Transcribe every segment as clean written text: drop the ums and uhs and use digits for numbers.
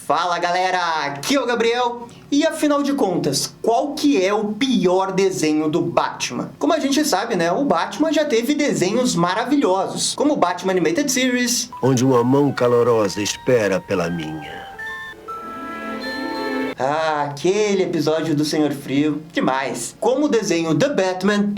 Fala galera, aqui é o Gabriel. E afinal de contas, qual que é o pior desenho do Batman? Como a gente sabe, né, o Batman já teve desenhos maravilhosos, como o Batman Animated Series, onde uma mão calorosa espera pela minha. Ah, aquele episódio do Senhor Frio, demais. Como o desenho The Batman.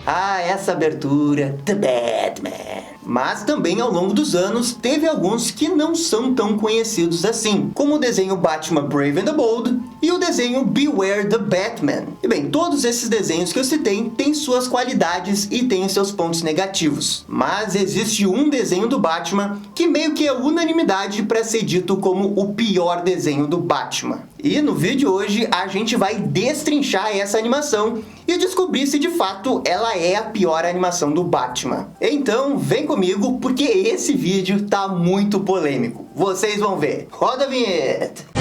Ah, essa abertura, The Batman. Mas também ao longo dos anos teve alguns que não são tão conhecidos assim, como o desenho Batman Brave and the Bold e o desenho Beware the Batman. E bem, todos esses desenhos que eu citei têm suas qualidades e têm seus pontos negativos. Mas existe um desenho do Batman que meio que é unanimidade para ser dito como o pior desenho do Batman. E no vídeo de hoje a gente vai destrinchar essa animação e descobrir se de fato ela é a pior animação do Batman. Então vem comigo porque esse vídeo tá muito polêmico. Vocês vão ver. Roda a vinheta!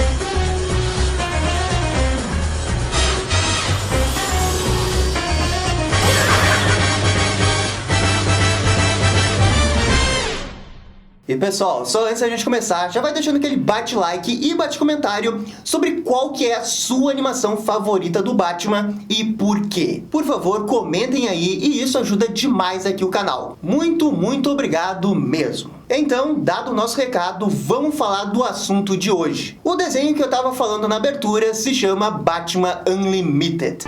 E pessoal, só antes da gente começar, já vai deixando aquele bate-like e bate-comentário sobre qual que é a sua animação favorita do Batman e por quê. Por favor, comentem aí e isso ajuda demais aqui o canal. Muito, muito obrigado mesmo. Então, dado o nosso recado, vamos falar do assunto de hoje. O desenho que eu tava falando na abertura se chama Batman Unlimited.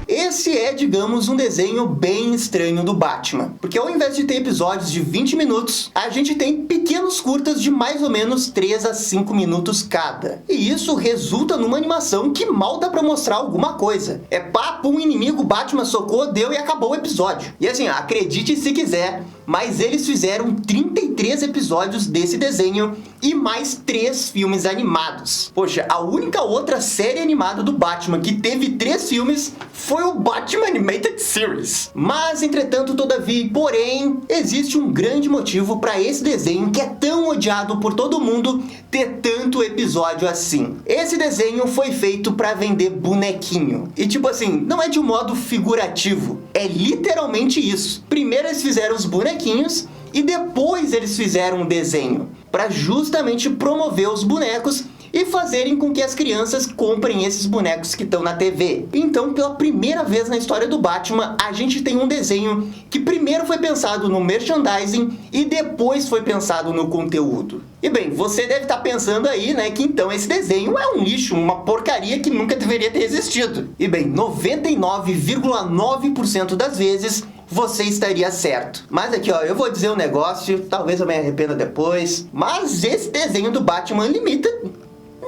Esse é, digamos, um desenho bem estranho do Batman, porque ao invés de ter episódios de 20 minutos, a gente tem pequenos curtas de mais ou menos 3 a 5 minutos cada. E isso resulta numa animação que mal dá pra mostrar alguma coisa. É papo, um inimigo, Batman socou, deu e acabou o episódio. E assim, acredite se quiser, mas eles fizeram 33 episódios desse desenho e mais 3 filmes animados. Poxa, a única outra série animada do Batman que teve 3 filmes foi o Batman Animated Series. Mas, entretanto, todavia, porém, existe um grande motivo para esse desenho que é tão odiado por todo mundo ter tanto episódio assim. Esse desenho foi feito para vender bonequinho. E tipo assim, não é de um modo figurativo, é literalmente isso. Primeiro eles fizeram os bonequinhos e depois eles fizeram um desenho para justamente promover os bonecos e fazerem com que as crianças comprem esses bonecos que estão na TV. Então, pela primeira vez na história do Batman, a gente tem um desenho que primeiro foi pensado no merchandising e depois foi pensado no conteúdo. E bem, você deve estar pensando aí, né, que então esse desenho é um lixo, uma porcaria que nunca deveria ter existido. E bem, 99,9% das vezes você estaria certo. Mas aqui, ó, eu vou dizer um negócio, talvez eu me arrependa depois, mas esse desenho do Batman Unlimited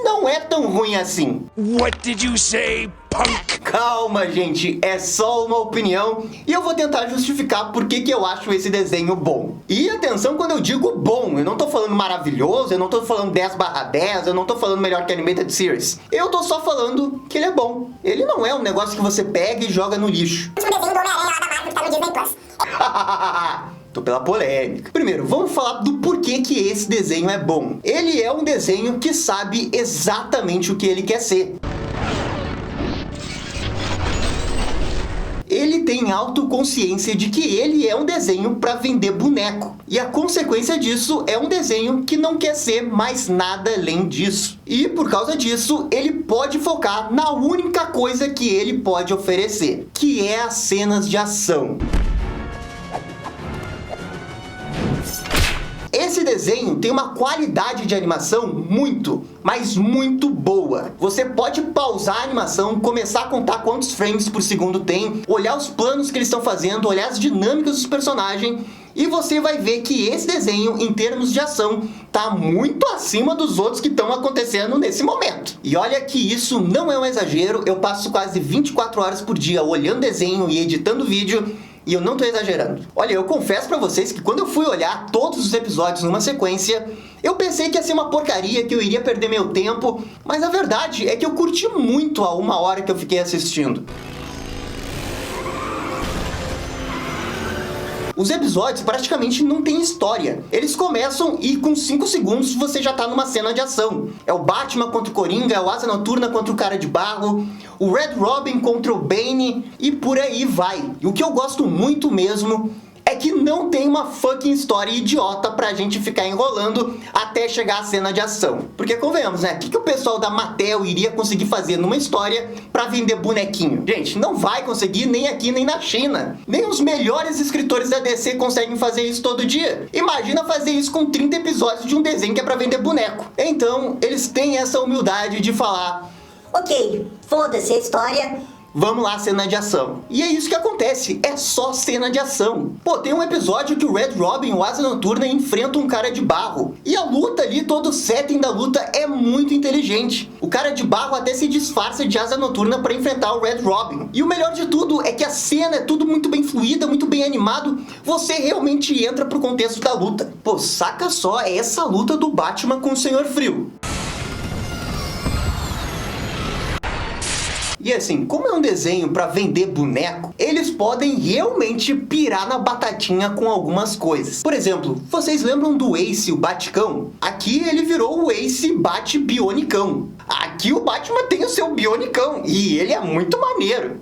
não é tão ruim assim. What did you say, punk? Calma, gente, é só uma opinião e eu vou tentar justificar por que eu acho esse desenho bom. E atenção quando eu digo bom, eu não tô falando maravilhoso, eu não tô falando 10/10, eu não tô falando melhor que Animated Series. Eu tô só falando que ele é bom. Ele não é um negócio que você pega e joga no lixo. O último desenho do Homem-Aranha lá da Marvel que tá no Disney Plus. Tô pela polêmica. Primeiro, vamos falar do porquê que esse desenho é bom. Ele é um desenho que sabe exatamente o que ele quer ser. Ele tem autoconsciência de que ele é um desenho para vender boneco. E a consequência disso é um desenho que não quer ser mais nada além disso. E por causa disso, ele pode focar na única coisa que ele pode oferecer, que é as cenas de ação. Esse desenho tem uma qualidade de animação muito, mas muito boa. Você pode pausar a animação, começar a contar quantos frames por segundo tem, olhar os planos que eles estão fazendo, olhar as dinâmicas dos personagens, e você vai ver que esse desenho, em termos de ação, tá muito acima dos outros que estão acontecendo nesse momento. E olha que isso não é um exagero, eu passo quase 24 horas por dia olhando desenho e editando vídeo, e eu não tô exagerando. Olha, eu confesso pra vocês que quando eu fui olhar todos os episódios numa sequência, eu pensei que ia ser uma porcaria, que eu iria perder meu tempo, mas a verdade é que eu curti muito a 1 hora que eu fiquei assistindo. Os episódios praticamente não têm história. Eles começam e com 5 segundos você já tá numa cena de ação. É o Batman contra o Coringa, é o Asa Noturna contra o Cara de Barro, o Red Robin contra o Bane e por aí vai. E o que eu gosto muito mesmo é que não tem uma fucking história idiota pra gente ficar enrolando até chegar à cena de ação. Porque convenhamos, né? O que o pessoal da Mattel iria conseguir fazer numa história pra vender bonequinho? Gente, não vai conseguir nem aqui nem na China. Nem os melhores escritores da DC conseguem fazer isso todo dia. Imagina fazer isso com 30 episódios de um desenho que é pra vender boneco. Então, eles têm essa humildade de falar: Ok, foda-se a história. vamos lá, cena de ação. E é isso que acontece, é só cena de ação. Pô, tem um episódio que o Red Robin, o Asa Noturna, enfrenta um cara de barro. E a luta ali, todo o setting da luta é muito inteligente. O cara de barro até se disfarça de Asa Noturna para enfrentar o Red Robin. E o melhor de tudo é que a cena é tudo muito bem fluida, muito bem animado. Você realmente entra pro contexto da luta. Pô, saca só essa luta do Batman com o Senhor Frio. E assim, como é um desenho para vender boneco, eles podem realmente pirar na batatinha com algumas coisas. Por exemplo, vocês lembram do Ace, o Baticão? Aqui ele virou o Ace Bate-Bionicão. Aqui o Batman tem o seu Bionicão e ele é muito maneiro.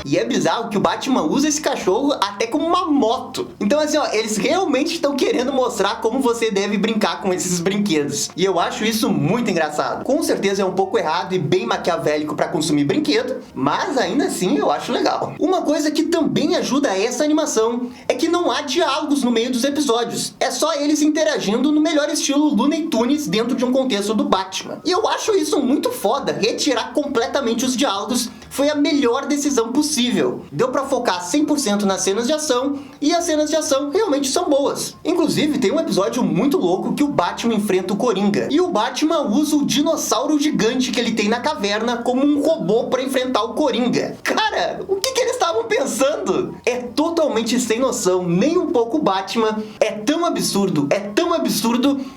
E é bizarro que o Batman usa esse cachorro até como uma moto. Então assim, ó, eles realmente estão querendo mostrar como você deve brincar com esses brinquedos. E eu acho isso muito engraçado. Com certeza é um pouco errado e bem maquiavélico para consumir brinquedo, mas ainda assim eu acho legal. Uma coisa que também ajuda essa animação é que não há diálogos no meio dos episódios. É só eles interagindo no melhor estilo Looney Tunes dentro de um contexto do Batman. E eu acho isso muito foda. Retirar completamente os diálogos foi a melhor decisão possível. Deu pra focar 100% nas cenas de ação, e as cenas de ação realmente são boas. Inclusive, tem um episódio muito louco que o Batman enfrenta o Coringa, e o Batman usa o dinossauro gigante que ele tem na caverna como um robô pra enfrentar o Coringa. Cara, o que eles estavam pensando? É totalmente sem noção, nem um pouco Batman. É tão absurdo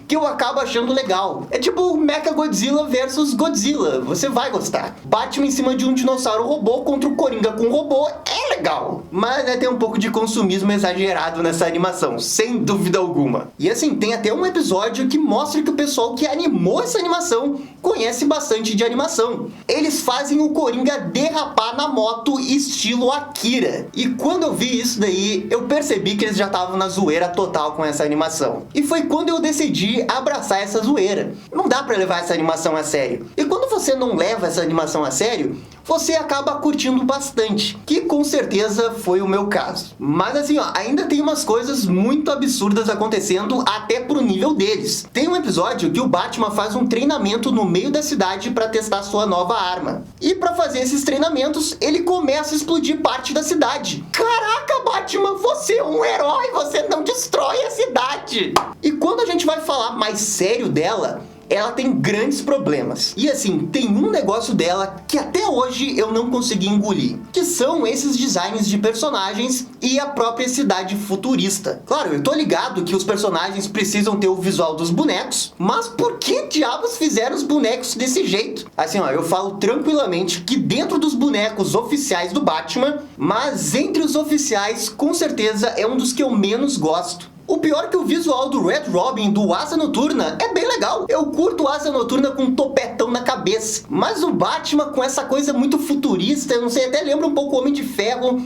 que eu acabo achando legal. É tipo o Mechagodzilla versus Godzilla, você vai gostar. Batman em cima de um dinossauro robô contra o Coringa com um robô é legal. Mas né, tem um pouco de consumismo exagerado nessa animação, sem dúvida alguma. E assim, tem até um episódio que mostra que o pessoal que animou essa animação conhece bastante de animação. Eles fazem o Coringa derrapar na moto estilo Akira. E quando eu vi isso daí, eu percebi que eles já estavam na zoeira total com essa animação. E foi quando eu decidi abraçar essa zoeira. Não dá pra levar essa animação a sério. E quando você não leva essa animação a sério, você acaba curtindo bastante, que com certeza foi o meu caso. Mas assim, ó, ainda tem umas coisas muito absurdas acontecendo até pro nível deles. Tem um episódio que o Batman faz um treinamento no meio da cidade para testar sua nova arma. E para fazer esses treinamentos, ele começa a explodir parte da cidade. Caraca, Batman, você é um herói, você não destrói a cidade. E quando a gente vai falar mais sério dela, ela tem grandes problemas. E assim, tem um negócio dela que até hoje eu não consegui engolir, que são esses designs de personagens e a própria cidade futurista. Claro, eu tô ligado que os personagens precisam ter o visual dos bonecos, mas por que diabos fizeram os bonecos desse jeito? Assim, ó, eu falo tranquilamente que dentro dos bonecos oficiais do Batman, mas entre os oficiais, com certeza é um dos que eu menos gosto. O pior é que o visual do Red Robin, do Asa Noturna, é bem legal. Eu curto o Asa Noturna com um topetão na cabeça. Mas o Batman com essa coisa muito futurista, eu não sei, até lembra um pouco o Homem de Ferro,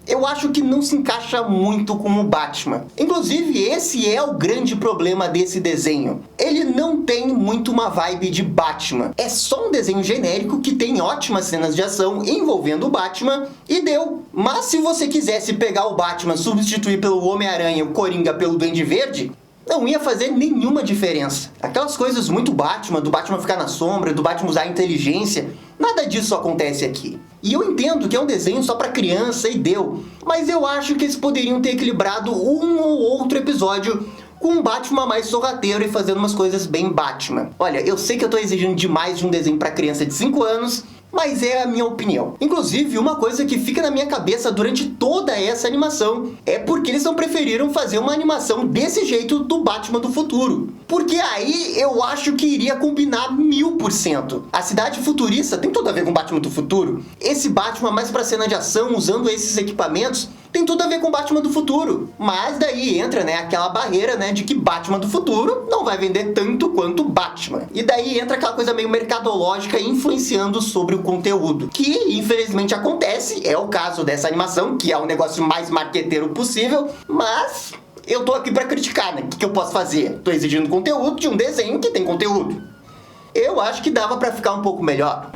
eu acho que não se encaixa muito com o Batman. Inclusive, esse é o grande problema desse desenho. Ele não tem muito uma vibe de Batman. É só um desenho genérico que tem ótimas cenas de ação envolvendo o Batman e deu. Mas se você quisesse pegar o Batman, substituir pelo Homem-Aranha, o Coringa pelo Duende Verde, não ia fazer nenhuma diferença. Aquelas coisas muito Batman, do Batman ficar na sombra, do Batman usar a inteligência, nada disso acontece aqui. E eu entendo que é um desenho só pra criança e deu, mas eu acho que eles poderiam ter equilibrado um ou outro episódio com um Batman mais sorrateiro e fazendo umas coisas bem Batman. Olha, eu sei que eu tô exigindo demais de um desenho pra criança de 5 anos, mas é a minha opinião. Inclusive, uma coisa que fica na minha cabeça durante toda essa animação é porque eles não preferiram fazer uma animação desse jeito do Batman do futuro. Porque aí eu acho que iria combinar 1000%. A cidade futurista tem tudo a ver com o Batman do futuro. Esse Batman mais pra cena de ação, usando esses equipamentos, tem tudo a ver com Batman do futuro. Mas daí entra, né, aquela barreira, né, de que Batman do futuro não vai vender tanto quanto Batman. E daí entra aquela coisa meio mercadológica influenciando sobre o conteúdo, que infelizmente acontece, é o caso dessa animação, que é o negócio mais marqueteiro possível, mas eu tô aqui pra criticar, né? O que eu posso fazer? Tô exigindo conteúdo de um desenho que tem conteúdo. Eu acho que dava pra ficar um pouco melhor.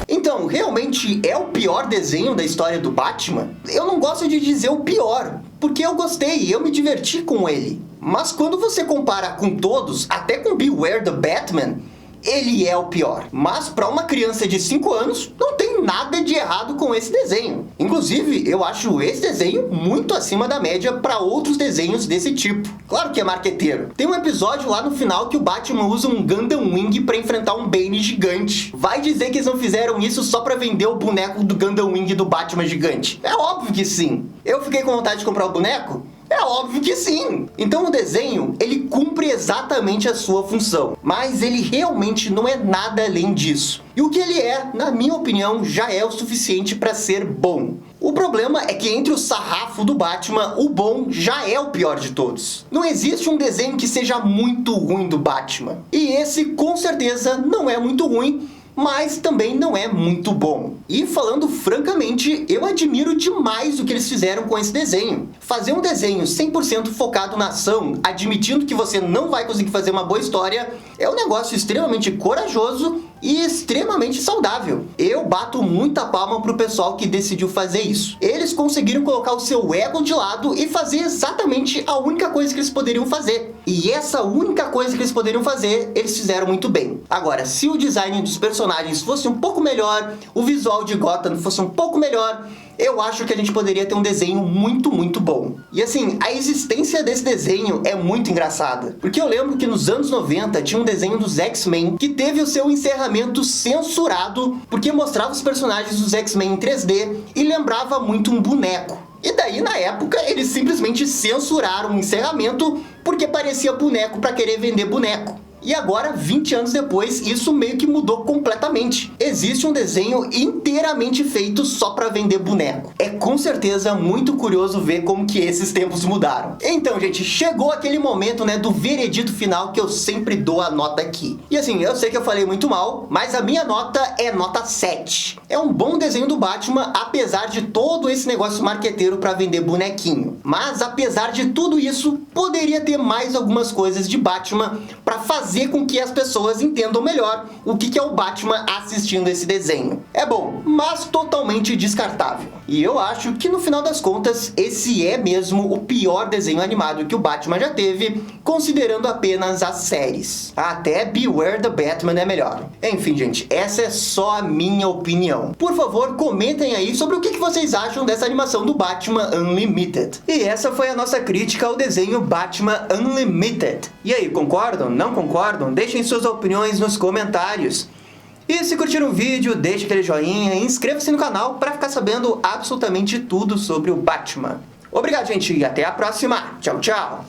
Então, realmente é o pior desenho da história do Batman? Eu não gosto de dizer o pior, porque eu gostei e eu me diverti com ele. Mas quando você compara com todos, até com Beware the Batman, ele é o pior. Mas para uma criança de 5 anos, não tem nada de errado com esse desenho. Inclusive, eu acho esse desenho muito acima da média para outros desenhos desse tipo. Claro que é marqueteiro. Tem um episódio lá no final que o Batman usa um Gundam Wing para enfrentar um Bane gigante. Vai dizer que eles não fizeram isso só para vender o boneco do Gundam Wing do Batman gigante? É óbvio que sim. Eu fiquei com vontade de comprar o boneco? É óbvio que sim! Então o desenho, ele cumpre exatamente a sua função, mas ele realmente não é nada além disso. E o que ele é, na minha opinião, já é o suficiente para ser bom. O problema é que entre o sarrafo do Batman, o bom já é o pior de todos. Não existe um desenho que seja muito ruim do Batman. E esse, com certeza, não é muito ruim, mas também não é muito bom. E falando francamente, eu admiro demais o que eles fizeram com esse desenho. Fazer um desenho 100% focado na ação, admitindo que você não vai conseguir fazer uma boa história, é um negócio extremamente corajoso e extremamente saudável. Eu bato muita palma pro pessoal que decidiu fazer isso. Eles conseguiram colocar o seu ego de lado e fazer exatamente a única coisa que eles poderiam fazer. E essa única coisa que eles poderiam fazer, eles fizeram muito bem. Agora, se o design dos personagens fosse um pouco melhor, o visual de Gotham fosse um pouco melhor, eu acho que a gente poderia ter um desenho muito, muito bom. E assim, a existência desse desenho é muito engraçada. Porque eu lembro que nos anos 90 tinha um desenho dos X-Men que teve o seu encerramento censurado porque mostrava os personagens dos X-Men em 3D e lembrava muito um boneco. E daí, na época, eles simplesmente censuraram o encerramento porque parecia boneco para querer vender boneco. E agora, 20 anos depois, isso meio que mudou completamente. Existe um desenho inteiramente feito só para vender boneco. É com certeza muito curioso ver como que esses tempos mudaram. Então, gente, chegou aquele momento, né, do veredito final que eu sempre dou a nota aqui. E assim, eu sei que eu falei muito mal, mas a minha nota é nota 7. É um bom desenho do Batman, apesar de todo esse negócio marqueteiro para vender bonequinho. Mas, apesar de tudo isso, poderia ter mais algumas coisas de Batman para fazer com que as pessoas entendam melhor o que é o Batman assistindo esse desenho. É bom, mas totalmente descartável. E eu acho que no final das contas, esse é mesmo o pior desenho animado que o Batman já teve, considerando apenas as séries. Até Beware the Batman é melhor. Enfim, gente, essa é só a minha opinião. Por favor, comentem aí sobre o que vocês acham dessa animação do Batman Unlimited. E essa foi a nossa crítica ao desenho Batman Unlimited. E aí, concordam? Não concordam? Deixem suas opiniões nos comentários. E se curtiram o vídeo, deixe aquele joinha e inscreva-se no canal para ficar sabendo absolutamente tudo sobre o Batman. Obrigado, gente, e até a próxima. Tchau, tchau.